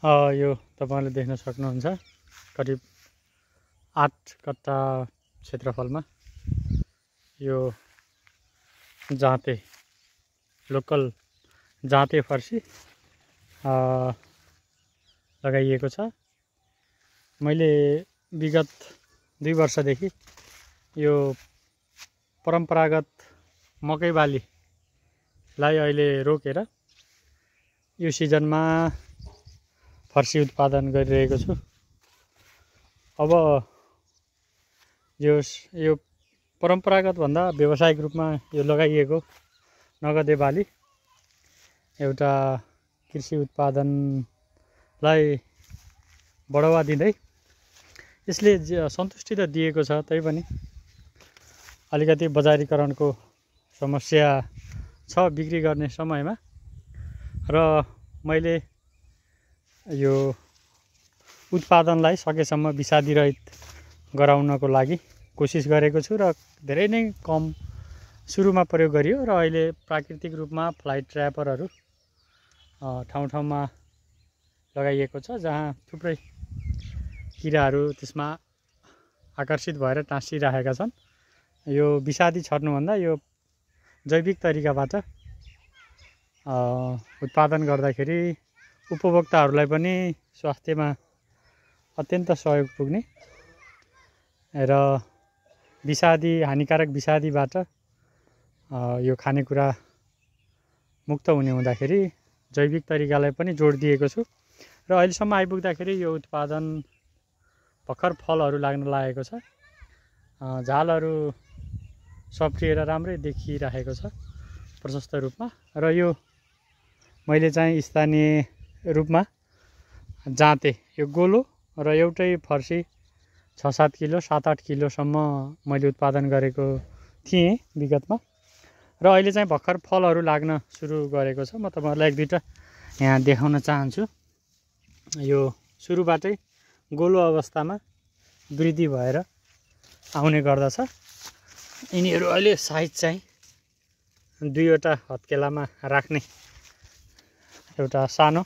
यो तपाईले देख्न सक्नुहुन्छ करिब 8 कट्टा क्षेत्रफलमा यो जाँते लोकल जाँते फर्सी लगाइएको छ। मैले विगत 2 वर्षदेखि यो परम्परागत मकै बालीलाई अहिले रोकेर यो सिजनमा फर्सी उत्पादन गरिरहेको छु। अब यो परम्परागत भन्दा व्यावसायिक रूपमा यो लगाइएको नगदे बाली एउटा कृषि उत्पादनलाई बढावा दिँदै यसले सन्तुष्टि त दिएको छ, तैपनि अलिकति बजारीकरणको समस्या छ बिक्री गर्ने समयमा। र मैले यो उत्पादनलाई सकेसम्म विषादी रहित गराउनको लागि कोसिस गरेको छु र धेरै नै कम सुरुमा प्रयोग गरियो र अहिले प्राकृतिक रूपमा फ्लाइट ट्र्यापरहरू ठाउँ ठाउँमा लगाइएको छ, जहाँ थुप्रै किराहरू त्यसमा आकर्षित भएर टाँसिरहेका छन्। यो विषादी छर्नुभन्दा यो जैविक तरिकाबाट उत्पादन गर्दाखेरि उपभोक्ताहरूलाई पनि स्वास्थ्यमा अत्यन्त सहयोग पुग्ने र हानिकारक विषादीबाट यो खानेकुरा मुक्त हुने हुँदाखेरि जैविक तरिकालाई पनि जोड दिएको छु। र अहिलेसम्म आइपुग्दाखेरि यो उत्पादन भर्खर फलहरू लाग्न लागेको छ। झालहरू सप्रिएर राम्रै देखिरहेको छ प्रशस्त रूपमा। र यो मैले चाहिँ स्थानीय रूपमा जाँते यो गोलो र एउटै फर्सी 6-7 किलो 7-8 किलोसम्म मैले उत्पादन गरेको थिएँ विगतमा। र अहिले चाहिँ भर्खर फलहरू लाग्न सुरु गरेको छ। म तपाईँहरूलाई 1-2टा यहाँ देखाउन चाहन्छु। यो सुरुबाटै गोलो अवस्थामा वृद्धि भएर आउने गर्दछ। यिनीहरू अहिले साइज चाहिँ 2वटा हत्केलामा राख्ने एउटा सानो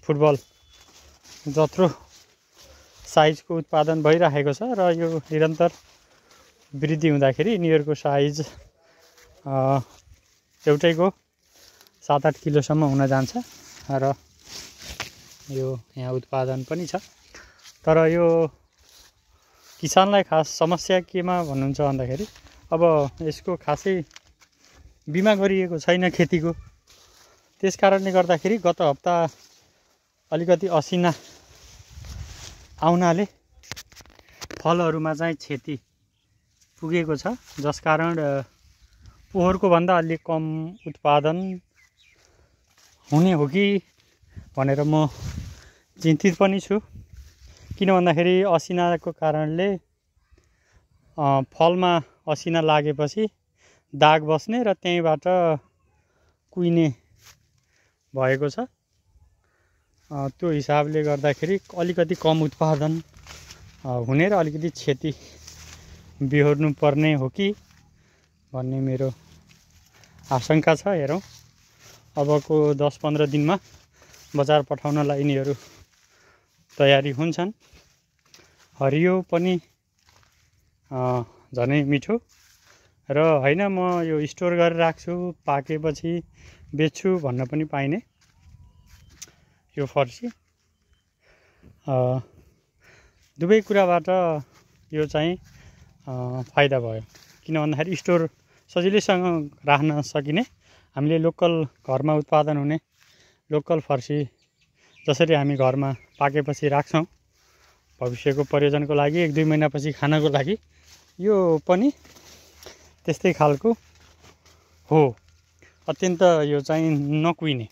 फुटबल जत्रो साइजको उत्पादन भइरहेको छ। र यो निरन्तर वृद्धि हुँदाखेरि यिनीहरूको साइज एउटैको 7-8 किलोसम्म हुन जान्छ। र यो यहाँ उत्पादन पनि छ। तर यो किसानलाई खास समस्या केमा भन्नुहुन्छ भन्दाखेरि अब यसको खासै बिमा गरिएको छैन खेतीको। त्यस कारणले गर्दाखेरि गत हप्ता अलिकति असिना आउनाले फलहरूमा चाहिँ क्षति पुगेको छ, जसकारण पोहोरको भन्दा अलिक कम उत्पादन हुने हो कि भनेर म चिन्तित पनि छु। किन भन्दाखेरि असिनाको कारणले फलमा असिना लागेपछि दाग बस्ने र त्यहीँबाट कुहिने भएको छ। त्यो हिसाबले गर्दाखेरि अलिकति कम उत्पादन हुने र अलिकति क्षति बिहोर्नु पर्ने हो कि भन्ने मेरो आशंका छ। हेरौँ, अबको 10-15 दिनमा बजार पठाउनलाई यिनीहरू तयारी हुन्छन्। हरियो पनि झनै मिठो र होइन म यो स्टोर गरेर राख्छु पाकेपछि बेच्छु भन्न पनि पाइने यो फर्सी। दुवै कुराबाट यो चाहिँ फाइदा भयो। किन भन्दाखेरि स्टोर सजिलैसँग राख्न सकिने, हामीले लोकल घरमा उत्पादन हुने लोकल फर्सी जसरी हामी घरमा पाकेपछि राख्छौँ भविष्यको प्रयोजनको लागि 1-2 महिनापछि खानको लागि, यो पनि त्यस्तै खालको हो। अत्यन्त यो चाहिँ नकुहिने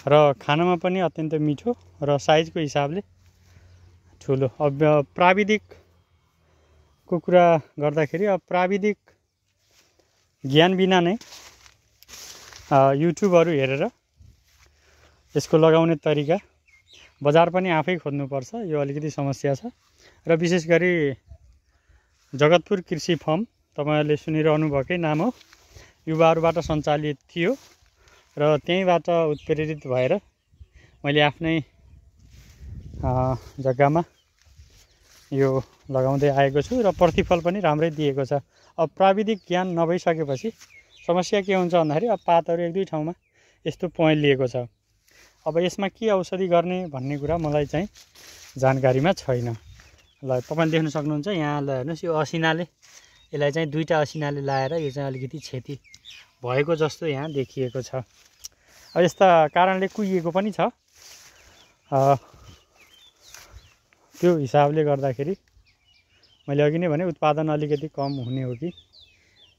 र खानमा पनि अत्यन्त मिठो र साइजको हिसाबले ठुलो। अब प्राविधिकको कुरा गर्दाखेरि अब प्राविधिक ज्ञान बिना नै युट्युबहरू हेरेर यसको लगाउने तरिका बजार पनि आफै खोज्नुपर्छ। यो अलिकति समस्या छ। र विशेष गरी जगतपुर कृषि फर्म तपाईहरुले सुनिरहनु भएकै नाम हो, युवाहरूबाट सञ्चालित थियो र त्यहीँबाट उत्प्रेरित भएर मैले आफ्नै जग्गामा यो लगाउँदै आएको छु र प्रतिफल पनि राम्रै दिएको छ। अब प्राविधिक ज्ञान नभइसकेपछि समस्या के हुन्छ भन्दाखेरि अब पातहरू एक दुई ठाउँमा यस्तो पहेँलिएको छ। अब यसमा के औषधि गर्ने भन्ने कुरा मलाई चाहिँ जानकारीमा छैन। ल तपाईँले देख्न सक्नुहुन्छ यहाँ ल हेर्नुहोस्, यो असिनाले यसलाई चाहिँ दुईवटा असिनाले लाएर यो चाहिँ अलिकति क्षति भएको जस्तो यहाँ देखिएको छ। अब यस्ता कारणले कुहिएको पनि छ। त्यो हिसाबले गर्दाखेरि मैले अघि नै भने उत्पादन अलिकति कम हुने हो कि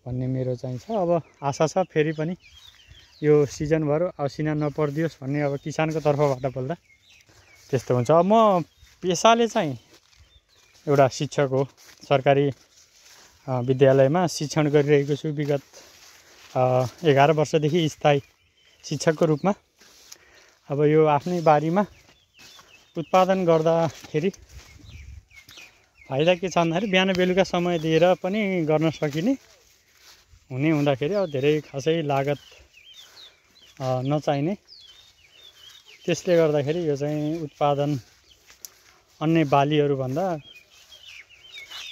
भन्ने मेरो चाहिँ छ। अब आशा छ फेरि पनि यो सिजनभर असिना नपर्दियोस् भन्ने अब किसानको तर्फबाट बोल्दा त्यस्तो हुन्छ। अब म पेसाले चाहिँ एउटा शिक्षक हो, सरकारी विद्यालयमा शिक्षण गरिरहेको छु विगत 11 वर्षदेखि स्थायी शिक्षकको रूपमा। अब यो आफ्नै बारीमा उत्पादन गर्दाखेरि फाइदा के छ भन्दाखेरि बिहान बेलुका समय दिएर पनि गर्न सकिने हुने हुँदाखेरि अब धेरै खासै लागत नचाहिने, त्यसले गर्दाखेरि यो चाहिँ उत्पादन अन्य बालीहरूभन्दा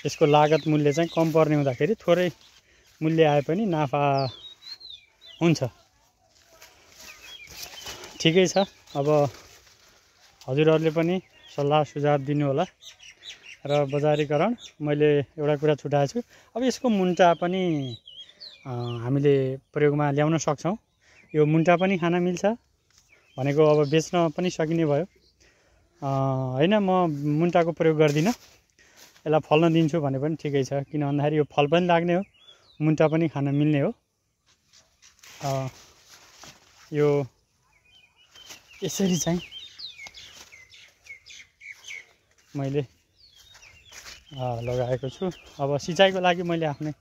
यसको लागत मूल्य चाहिँ कम पर्ने हुँदाखेरि थोरै मूल्य आए पनि नाफा हुन्छ। ठिकै छ। अब हजुरहरूले पनि सल्लाह सुझाव दिनु होला र बजारीकरण मैले एउटा कुरा छुटाएको छु। अब यसको मुन्टा पनि हामीले प्रयोगमा ल्याउन सक्छौँ। यो मुन्टा पनि खान मिल्छ भनेको अब बेच्न पनि सकिने भयो। होइन म मुन्टाको प्रयोग गर्दिनँ, यसलाई फल्न दिन्छु भने पनि ठिकै छ, किन भन्दाखेरि यो फल पनि लाग्ने हो, मुन्टा पनि खान मिल्ने हो। यो यसरी चाहिँ मैले लगाएको छु। अब सिँचाइको लागि मैले आफ्नै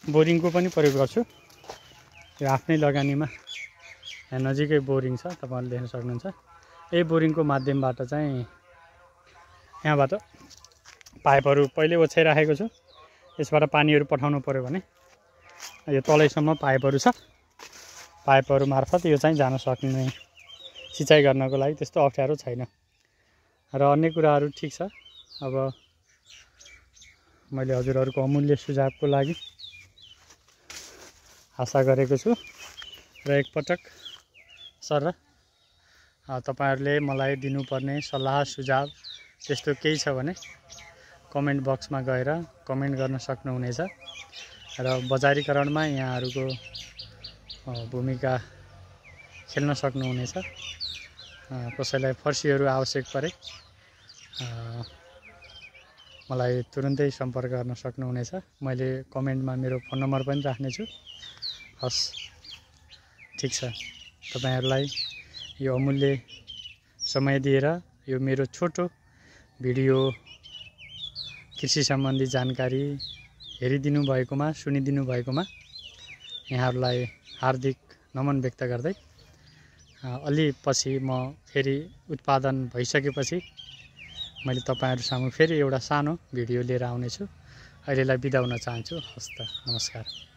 बोरिङको पनि प्रयोग गर्छु। यो आफ्नै लगानीमा यहाँ नजिकै बोरिङ छ, तपाईँहरूले देख्न सक्नुहुन्छ। यही बोरिङको माध्यमबाट चाहिँ यहाँबाट पाइपहरू पहिल्यै ओछ्याइराखेको छु। यसबाट पानीहरू पठाउनु पऱ्यो भने यो तलैसम्म पाइपहरू छ, पाइपहरू मार्फत यो चाहिँ जान सक्ने, सिँचाइ गर्नको लागि त्यस्तो अप्ठ्यारो छैन र अन्य कुराहरू ठिक छ। अब मैले हजुरहरूको अमूल्य सुझावको लागि आशा गरेको छु र एकपटक सर तपाईँहरूले मलाई दिनुपर्ने सल्लाह सुझाव त्यस्तो केही छ भने कमेन्ट बक्समा गएर कमेन्ट गर्न सक्नुहुनेछ र बजारीकरणमा यहाँहरूको भूमिका खेल्न सक्नुहुनेछ। कसैलाई फर्सीहरू आवश्यक परे मलाई तुरुन्तै सम्पर्क गर्न सक्नुहुनेछ। मैले कमेन्टमा मेरो फोन नम्बर पनि राख्नेछु। हस्, ठिक छ। तपाईँहरूलाई यो अमूल्य समय दिएर यो मेरो छोटो भिडियो कृषि सम्बन्धी जानकारी हेरिदिनु भएकोमा, सुनिदिनु भएकोमा यहाँहरूलाई हार्दिक नमन व्यक्त गर्दै अलि पछि म फेरि उत्पादन भइसकेपछि मैले तपाईँहरू सामु फेरि एउटा सानो भिडियो लिएर आउनेछु। अहिलेलाई बिदा हुन चाहन्छु। हस्त, नमस्कार।